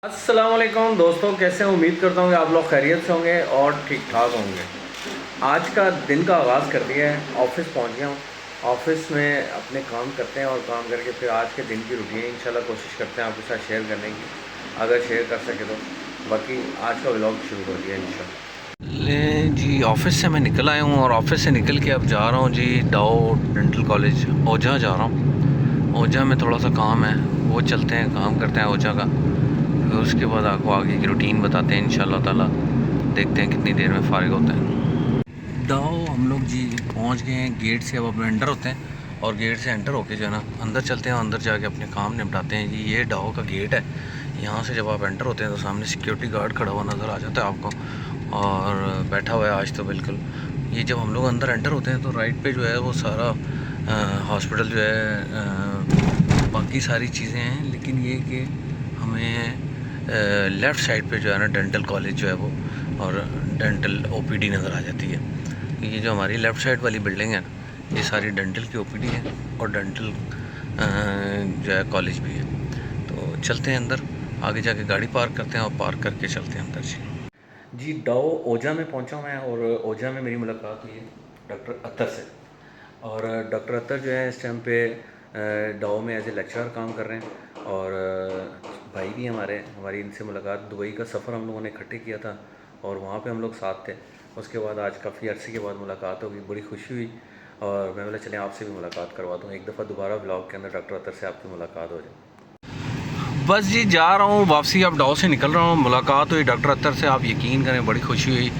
अस्सलाम वालेकुम दोस्तों, कैसे हैं? उम्मीद करता हूँ कि आप लोग खैरियत से होंगे और ठीक ठाक होंगे। आज का दिन का आगाज़ कर दिया है, ऑफ़िस पहुँच गया हूँ। ऑफ़िस में अपने काम करते हैं और काम करके फिर आज के दिन की रूटीन इंशाल्लाह कोशिश करते हैं आपके साथ शेयर करने की, अगर शेयर कर सके तो। बाकी आज का व्लॉग शुरू कर दिया इंशाल्लाह। ले जी, ऑफ़िस से मैं निकल आया हूँ और ऑफ़िस से निकल के अब जा रहा हूँ जी डाओ डेंटल कॉलेज ओझा जा रहा हूँ। ओझा में थोड़ा सा काम है, वो चलते हैं, काम करते हैं ओझा का। फिर उसके बाद आपको आगे की रूटीन बताते हैं इंशाल्लाह ताला। देखते हैं कितनी देर में फ़ारिग होते हैं। डाओ हम लोग जी पहुंच गए हैं। गेट से अब एंटर होते हैं और गेट से एंटर होके जो है ना अंदर चलते हैं। अंदर जाके अपने काम निपटाते हैं जी। ये डाओ का गेट है। यहाँ से जब आप एंटर होते हैं तो सामने सिक्योरिटी गार्ड खड़ा हुआ नज़र आ जाता है आपको, और बैठा हुआ है आज तो बिल्कुल। ये जब हम लोग अंदर एंटर होते हैं तो राइट पे जो है वो सारा हॉस्पिटल जो है, बाकी सारी चीज़ें हैं, लेकिन ये कि हमें लेफ़्ट साइड पे जो है ना डेंटल कॉलेज जो है वो और डेंटल ओपीडी नज़र आ जाती है। ये जो हमारी लेफ़्ट साइड वाली बिल्डिंग है ना, ये सारी डेंटल की ओपीडी है और डेंटल जो है कॉलेज भी है। तो चलते हैं अंदर, आगे जाके गाड़ी पार्क करते हैं और पार्क करके चलते हैं अंदर जी। डाओ ओझा में पहुंचा मैं और ओझा में मेरी मुलाकात हुई है डॉक्टर अतर से। और डॉक्टर अतर जो है इस टाइम पे डाओ में एज ए लेक्चरर काम कर रहे हैं। और भाई भी हमारी इनसे मुलाकात, दुबई का सफ़र हम लोगों ने इकट्ठे किया था और वहाँ पे हम लोग साथ थे। उसके बाद आज काफ़ी अरसे के बाद मुलाकात होगी, बड़ी खुशी हुई और मैं बोला चलें आपसे भी मुलाकात करवा दूँ, एक दफ़ा दोबारा ब्लॉग के अंदर डॉक्टर अतर से आपकी मुलाकात हो जाए। बस जी जा रहा हूँ वापसी, अब डाओ से निकल रहा हूँ। मुलाकात हुई डॉक्टर अतर से, आप यकीन करें बड़ी खुशी हुई।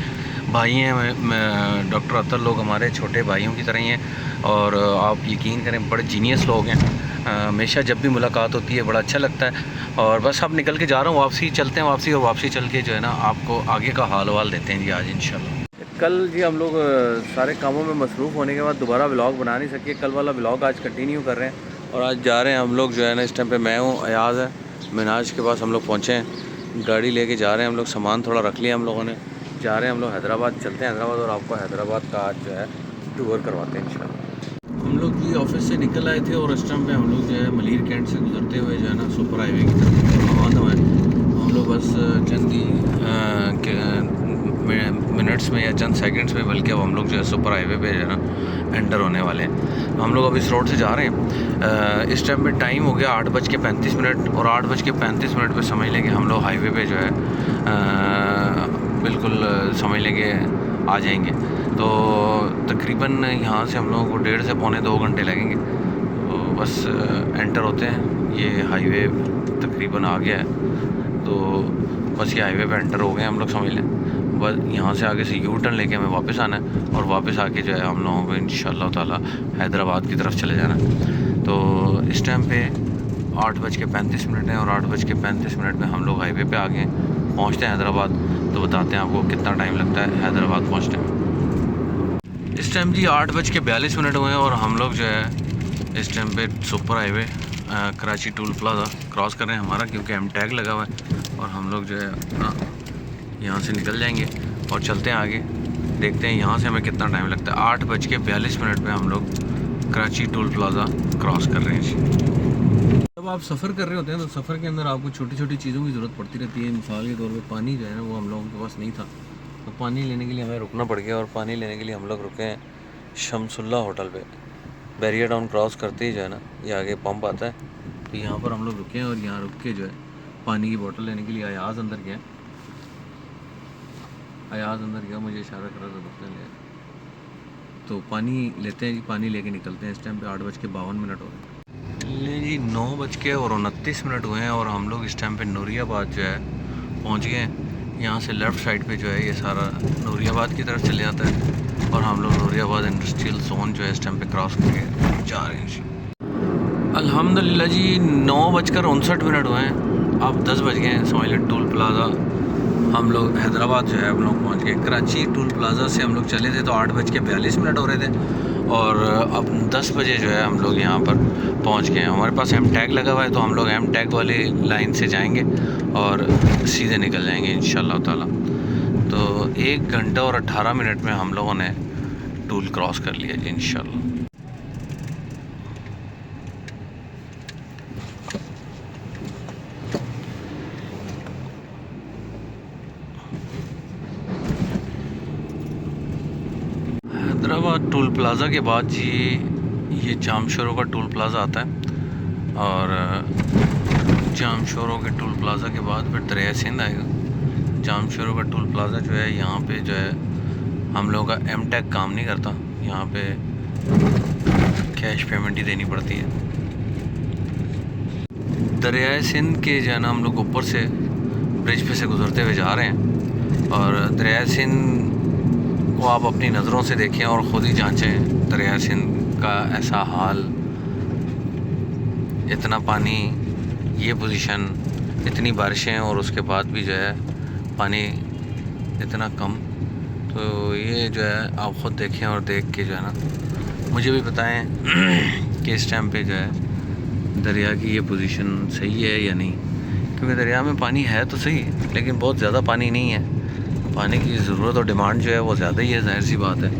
भाई हैं डॉक्टर अतर, लोग हमारे छोटे भाइयों की तरह ही हैं और आप यकीन करें बड़े जीनियस लोग हैं। हमेशा जब भी मुलाकात होती है बड़ा अच्छा लगता है। और बस अब निकल के जा रहा हूँ, वापसी चलते हैं वापसी, और वापसी चल के जो है ना आपको आगे का हाल वाल देते हैं जी आज इंशाल्लाह। कल जी हम लोग सारे कामों में मसरूफ़ होने के बाद दोबारा व्लॉग बना नहीं सके। कल वाला व्लॉग आज कंटिन्यू कर रहे हैं और आज जा रहे हैं हम लोग जो है ना, इस टाइम पे मैं हूँ, अयाज़ है, मिनाज के पास हम लोग पहुँचे हैं। गाड़ी लेके जा रहे हैं हम लोग, सामान थोड़ा रख लिया हम लोगों ने। जा रहे हैं हम लोग हैदराबाद, चलते हैं हैदराबाद और आपको हैदराबाद का आज जो है टूर करवाते हैं इंशाल्लाह। हम लोग जी ऑफिस से निकल आए थे और इस टाइम पे हम लोग जो है मलीर कैंट से गुजरते हुए जो है ना सुपर हाईवे की तरफ रवाना हुए। हम लोग बस चंद ही मिनट्स में या चंद सेकंड्स में, बल्कि अब हम लोग जो है सुपर हाईवे पे जो है ना एंटर होने वाले हैं। हम लोग अब इस रोड से जा रहे हैं। इस टाइम पे टाइम हो गया 8:35 और 8:35 पे समझ लेंगे हम लोग हाईवे पे जो है बिल्कुल समझ लेंगे आ जाएंगे। तो तकरीबन यहाँ से हम लोगों को 1.5 से पौने 2 घंटे लगेंगे। तो बस एंटर होते हैं, ये हाईवे तकरीबन आ गया है। तो बस ये हाईवे पे एंटर हो गए हम लोग समझ लें। बस यहाँ से आगे से यू टर्न लेके हमें वापस आना है और वापस आके जो है हम लोगों को इंशाल्लाह ताला हैदराबाद की तरफ चले जाना है। तो इस टाइम पे 8:35 है और 8:35 में हम लोग हाईवे पे आ गए हैं, पहुँचते हैं हैदराबाद। तो बताते हैं आपको कितना टाइम लगता है हैदराबाद पहुँचने में। इस टाइम जी 8:42 हुए हैं और हम लोग जो है इस टाइम पे super highway Karachi toll plaza cross कर रहे हैं हमारा, क्योंकि एम टैग लगा हुआ है। और हम लोग जो है अपना यहाँ से निकल जाएंगे और चलते हैं आगे, देखते हैं यहाँ से हमें कितना टाइम लगता है। 8:42 पे हम लोग कराची टूल प्लाजा क्रॉस कर रहे हैं जी। जब आप सफ़र कर रहे होते हैं तो सफ़र के अंदर आपको छोटी छोटी चीज़ों की ज़रूरत पड़ती रहती है। मिसाल के तौर पे पानी जो है ना वो हम लोगों के पास नहीं था, तो पानी लेने के लिए हमें रुकना पड़ गया। और पानी लेने के लिए हम लोग रुके हैं शमसुल्ला होटल पे। बैरियर टाउन क्रॉस करते ही जो है ना ये आगे पंप आता है, तो यहाँ पर हम लोग रुके हैं और यहाँ रुक के जो है पानी की बोतल लेने के लिए अयाज़ अंदर गया। मुझे इशारा करा था बोतल ले, तो पानी लेते हैं जी, पानी लेके निकलते हैं। इस टाइम पे 8:52 हो रहे हैं। ले जी 9:29 हुए हैं और हम लोग इस टाइम पे नूरियाबाद जो है पहुँच गए हैं। यहाँ से लेफ़्ट साइड पे जो है ये सारा नूरियाबाद की तरफ चले जाता है और हम लोग नूरियाबाद इंडस्ट्रियल जोन जो है इस टाइम पे क्रॉस करके जा रहे हैं जी। अल्हम्दुलिल्लाह जी 9:59 हुए हैं, अब 10 बज गए हैं। समझ लें टूल प्लाज़ा हम लोग हैदराबाद जो है हम लोग पहुँच गए। कराची टूल प्लाज़ा से हम लोग चले थे तो 8:42 हो रहे थे और अब 10 बजे जो है हम लोग यहाँ पर पहुँच गए हैं। हमारे पास एम टैग लगा हुआ है तो हम लोग एम टैग वाली लाइन से जाएंगे और सीधे निकल जाएंगे इंशाल्लाह ताला। तो 1 घंटा और 18 मिनट में हम लोगों ने टूल क्रॉस कर लिया जी इंशाल्लाह। हैदराबाद टोल प्लाज़ा के बाद जी ये जामशोरों का टोल प्लाज़ा आता है, और जामशोरों के टोल प्लाज़ा के बाद फिर दरिया सिंध आएगा। जामशोरों का टोल प्लाज़ा जो है यहाँ पे जो है हम लोगों का एम टैग काम नहीं करता, यहाँ पे कैश पेमेंट ही देनी पड़ती है। दरिया सिंध के जो है ना हम लोग ऊपर से ब्रिज पे से गुजरते हुए जा रहे हैं, और दरिया सिंध को आप अपनी नज़रों से देखें और ख़ुद ही जांचें। दरिया सिंध का ऐसा हाल, इतना पानी, ये पोजीशन, इतनी बारिशें और उसके बाद भी जो है पानी इतना कम। तो ये जो है आप ख़ुद देखें और देख के जो है ना मुझे भी बताएं कि इस टाइम पे जो है दरिया की ये पोजीशन सही है या नहीं। क्योंकि दरिया में पानी है तो सही, लेकिन बहुत ज़्यादा पानी नहीं है। पानी की ज़रूरत और डिमांड जो है वो ज़्यादा ही है, जाहिर सी बात है,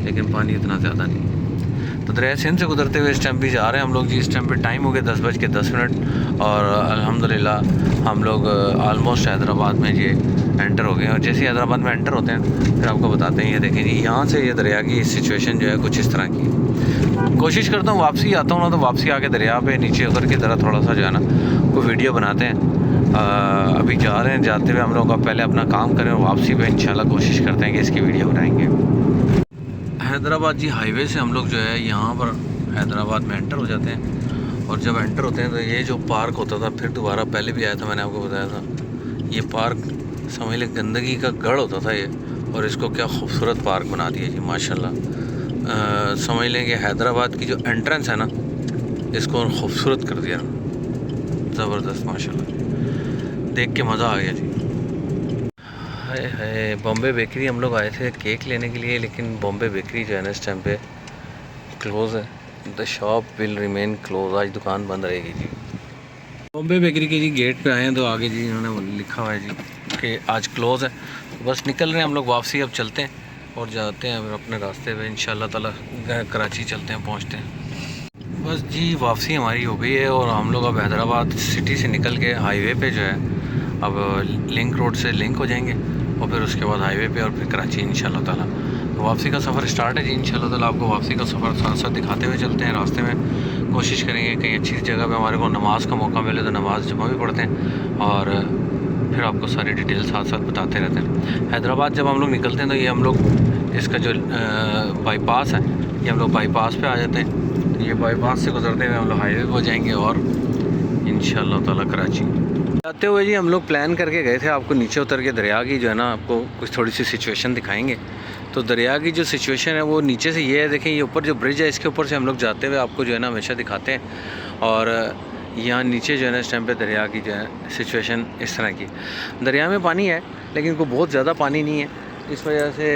लेकिन पानी इतना ज़्यादा नहीं। तो दरिया सिंध से गुजरते हुए इस टाइम भी जा रहे हैं हम लोग जी। इस टाइम पे टाइम हो गया 10:10 और अल्हम्दुलिल्लाह हम लोग आलमोस्ट हैदराबाद में ये एंटर हो गए। और जैसे ही हैदराबाद में एंटर होते हैं फिर आपको बताते हैं। ये देखें जी, यहाँ से ये दरिया की सिचुएशन जो है कुछ इस तरह की। कोशिश करता हूँ वापसी आता हूँ ना तो वापसी आके दरिया पे नीचे उतर के ज़रा थोड़ा सा जो है ना कोई वीडियो बनाते हैं। अभी जा रहे हैं, जाते हुए हम लोग अब पहले अपना काम करें और वापसी पे इंशाल्लाह कोशिश करते हैं कि इसकी वीडियो बनाएंगे। हैदराबाद जी हाईवे से हम लोग जो है यहाँ पर हैदराबाद में एंटर हो जाते हैं। और जब एंटर होते हैं तो ये जो पार्क होता था, फिर दोबारा पहले भी आया था, मैंने आपको बताया था, ये पार्क समझ लें गंदगी का गढ़ होता था ये, और इसको क्या खूबसूरत पार्क बना दिया जी माशाल्लाह। समझ लें कि हैदराबाद की जो एंट्रेंस है ना, इसको खूबसूरत कर दिया, ज़बरदस्त माशाल्लाह, देख के मज़ा आ गया जी। है बॉम्बे बेकरी हम लोग आए थे केक लेने के लिए, लेकिन बॉम्बे बेकरी जो है ना इस टाइम पे क्लोज़ है। The shop will remain close, आज दुकान बंद रहेगी जी। बॉम्बे बेकरी के जी गेट पे आए हैं तो आगे जी इन्होंने लिखा हुआ है जी कि आज क्लोज़ है। तो बस निकल रहे हैं हम लोग वापसी, अब चलते हैं और जाते हैं फिर अपने रास्ते पे इंशाल्लाह ताला कराची चलते हैं, पहुँचते हैं। बस जी वापसी हमारी हो गई है और हम लोग अब हैदराबाद सिटी से निकल के हाईवे पे जो है अब लिंक रोड से लिंक हो जाएंगे और फिर उसके बाद हाईवे पे और फिर कराची इंशाल्लाह ताला। तो वापसी का सफ़र स्टार्ट है जी इंशाल्लाह ताला। आपको वापसी का सफ़र साथ साथ दिखाते हुए चलते हैं। रास्ते में कोशिश करेंगे कहीं अच्छी जगह पे हमारे को नमाज का मौका मिले तो नमाज जमा भी पढ़ते हैं और फिर आपको सारी डिटेल साथ साथ बताते रहते हैं। हैदराबाद जब हम लोग निकलते हैं तो ये हम लोग इसका जो बाईपास है, ये हम लोग बाईपास पे आ जाते हैं। तो ये बाईपास से गुजरते हुए हम लोग हाईवे पे हो जाएंगे और इंशाल्लाह ताला कराची जाते हुए जी हम लोग प्लान करके गए थे आपको नीचे उतर के दरिया की जो है ना आपको कुछ थोड़ी सी सिचुएशन दिखाएंगे। तो दरिया की जो सिचुएशन है वो नीचे से ये है, देखें ये ऊपर जो ब्रिज है इसके ऊपर से हम लोग जाते हुए आपको जो है ना हमेशा दिखाते हैं। और यहाँ नीचे जो है ना इस टाइम पे दरिया की जो है सिचुएशन इस तरह की। दरिया में पानी है लेकिन कोई बहुत ज़्यादा पानी नहीं है, इस वजह से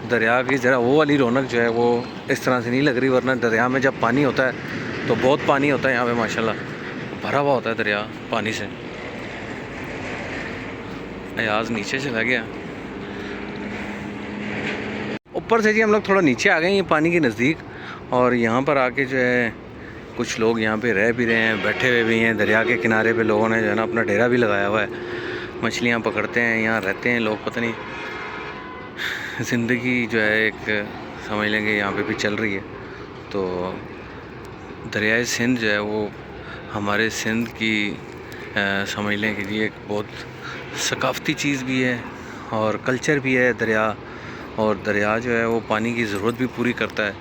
दरिया की ज़रा वो वाली रौनक जो है वो इस तरह से नहीं लग रही। वरना दरिया में जब पानी होता है तो बहुत पानी होता है, यहाँ पे माशाल्लाह भरा हुआ होता है दरिया पानी से। अयाज नीचे चला गया, ऊपर से जी हम लोग थोड़ा नीचे आ गए ये पानी के नज़दीक। और यहाँ पर आके जो है कुछ लोग यहाँ पे रह भी रहे हैं, बैठे हुए भी हैं। दरिया के किनारे पे लोगों ने जो है ना अपना डेरा भी लगाया हुआ है, मछलियाँ पकड़ते हैं, यहाँ रहते हैं लोग। पता नहीं ज़िंदगी जो है एक समझ लेंगे यहाँ पे भी चल रही है। तो दरियाए सिंध जो है वो हमारे सिंध की समझ लें कि ये एक बहुत सकाफ़ती चीज़ भी है और कल्चर भी है दरिया। और दरिया जो है वो पानी की ज़रूरत भी पूरी करता है।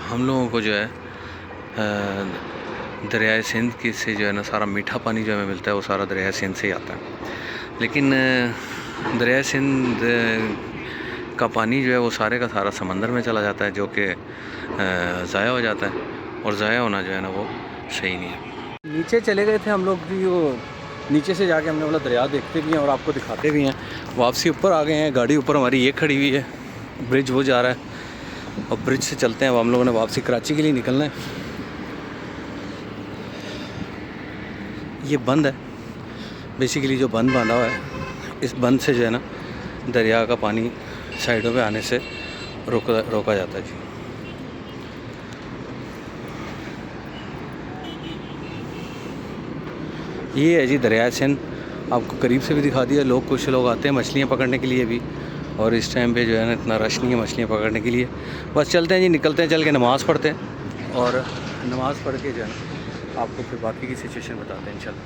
हम लोगों को जो है दरियाए सिंध की से जो है ना सारा मीठा पानी जो हमें मिलता है वो सारा दरियाए सिंध से ही आता है। लेकिन दरियाए सिंध का पानी जो है वो सारे का सारा समंदर में चला जाता है, जो कि ज़ाया हो जाता है और ज़ाया होना जो है ना वो सही नहीं है। नीचे चले गए थे हम लोग भी, वो नीचे से जाके हमने बोला दरिया देखते भी हैं और आपको दिखाते भी हैं। वापसी ऊपर आ गए हैं, गाड़ी ऊपर हमारी ये खड़ी हुई है, ब्रिज वो जा रहा है और ब्रिज से चलते हैं। अब हम लोगों ने वापसी कराची के लिए निकलना है। ये बंद है बेसिकली, जो बंद बांधा हुआ है, इस बंद से जो है ना दरिया का पानी साइडों पे आने से रोका जाता है जी। ये है जी दरिया सिंध आपको करीब से भी दिखा दिया। लोग कुछ लोग आते हैं मछलियाँ पकड़ने के लिए भी, और इस टाइम पे जो है ना इतना रश नहीं है मछलियाँ पकड़ने के लिए। बस चलते हैं जी, निकलते हैं, चल के नमाज़ पढ़ते हैं और नमाज़ पढ़ के जो है ना आपको फिर बाकी की सिचुएशन बताते हैं इंशाल्लाह।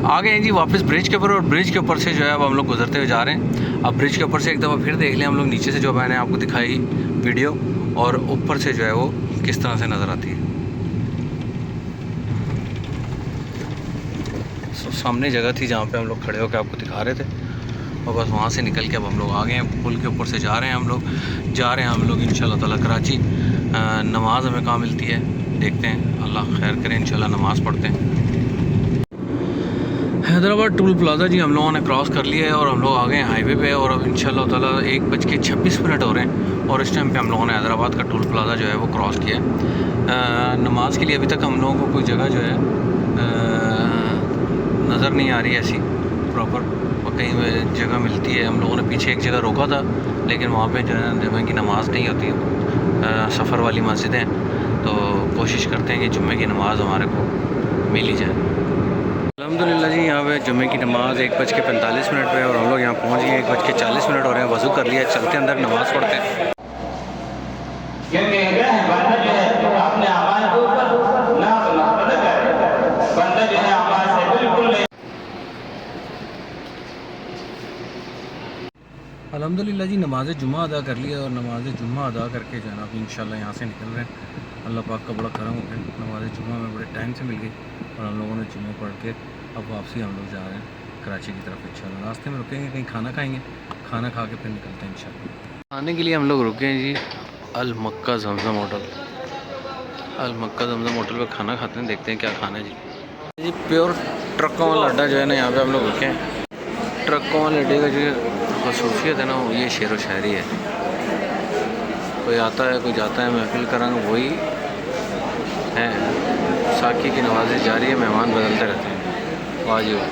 आ गए हैं जी वापस ब्रिज के ऊपर, और ब्रिज के ऊपर से जो है अब हम लोग गुजरते हुए जा रहे हैं। अब ब्रिज के ऊपर से एक दफ़ा फिर देख लें हम लोग नीचे से, जो मैंने आपको दिखाई वीडियो, और ऊपर से जो है वो किस तरह से नज़र आती है। सामने जगह थी जहाँ पे हम लोग खड़े होकर आपको दिखा रहे थे, और बस वहाँ से निकल के अब हम लोग आ गए हैं। पुल के ऊपर से जा रहे हैं हम लोग इंशाल्लाह ताला कराची। नमाज हमें कहाँ मिलती है देखते हैं, अल्लाह खैर करें, इंशाल्लाह नमाज़ पढ़ते हैं। हैदराबाद टोल प्लाज़ा जी हम लोगों ने क्रॉस कर लिया है, और हम लोग आ गए हैं हाईवे पे, और अब इंशाल्लाह ताला 1:26 हो रहे हैं, और इस टाइम पे हम लोगों ने हैदराबाद का टोल प्लाज़ा जो है वो क्रॉस किया है। नमाज के लिए अभी तक हम लोगों को कोई जगह जो है नज़र नहीं आ रही ऐसी प्रॉपर, कहीं जगह मिलती है। हम लोगों ने पीछे एक जगह रोका था, लेकिन वहाँ पे जो है जुम्मे की नमाज़ नहीं होती है, सफ़र वाली मस्जिद है, तो कोशिश करते हैं कि जुम्मे की नमाज़ हमारे को मिल ही जाए। अल्हम्दुलिल्लाह जी, यहाँ पे जुम्मे की नमाज़ 1:45 पे, और हम लोग यहाँ पहुँच गए। 1:40 हो रहे हैं, वज़ू कर लिया, चलते अंदर नमाज़ पढ़ते हैं। अल्हम्दुलिल्लाह जी, नमाज़ जुम्मा अदा कर लिया, और नमाज़ जुम्मा अदा करके जो है ना अभी इंशाल्लाह यहाँ से निकल रहे हैं। अल्लाह पाक का बड़ा करम हो गया, नमाज़ जुम्मा में बड़े टाइम से मिल गई, और हम लोगों ने जुम्मे पढ़ के अब वापसी हम लोग जा रहे हैं कराची की तरफ इंशाल्लाह। रास्ते में रुकेंगे, कहीं खाना खाएँगे, खाना खा के फिर निकलते हैं इंशाल्लाह। खाने के लिए हम लोग रुके हैं जी अल मक्का जमज़म होटल। अल मक्का जमज़म होटल पर खाना खाते हैं, देखते हैं क्या खाना है जी। प्योर ट्रकों वाला अड्डा जो है ना, यहाँ पर हम लोग रुके हैं। ट्रकों वाले अड्डे का जो खसूसियत है ना, ये शेर व शायरी है। कोई आता है कोई जाता है, महफिल का रंग वही है, साकी की नवाज़ी जारी है, मेहमान बदलते रहते हैं। वाह जी वाह,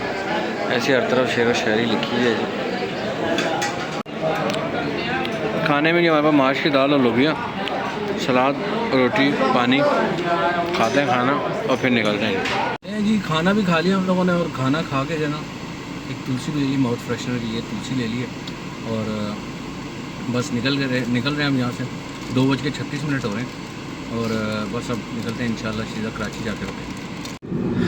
ऐसी हर तरफ शेर व शायरी लिखी है जी। खाने में जी हमारे पास माश की दाल और लोबिया, सलाद, रोटी, पानी, खाते हैं खाना और फिर निकलते हैं जी। खाना भी खा लिया हम लोगों ने, और खाना खा के जो है ना एक तुलसी भी ले ली, माउथ फ्रेशनर के लिए तुलसी ले लिए, और बस निकल रहे हैं हम यहाँ से। 2:36 हो रहे हैं, और बस अब निकलते हैं इंशाल्लाह सीधा कराची जाके रुकेंगे।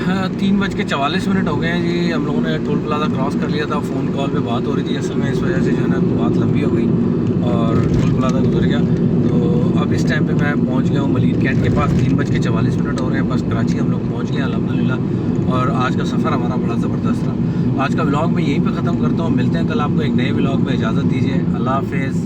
हाँ, 3:44 हो गए हैं जी। हम लोगों ने टोल प्लाज़ा क्रॉस कर लिया था, फ़ोन कॉल पे बात हो रही थी असल में, इस वजह से जो है ना बात लंबी हो गई और टोल प्लाज़ा गुजर गया। तो अब इस टाइम पे मैं पहुंच गया हूँ मलीर कैंट के पास। 3:44 हो रहे हैं, बस कराची हम लोग पहुँच गए अल्हम्दुलिल्लाह। और आज का सफ़र हमारा बड़ा ज़बरदस्त रहा। आज का व्लॉग मैं यहीं पे ख़त्म करता हूँ, मिलते हैं कल आपको एक नए व्लॉग में। इजाज़त दीजिए, अल्लाह हाफ़िज़।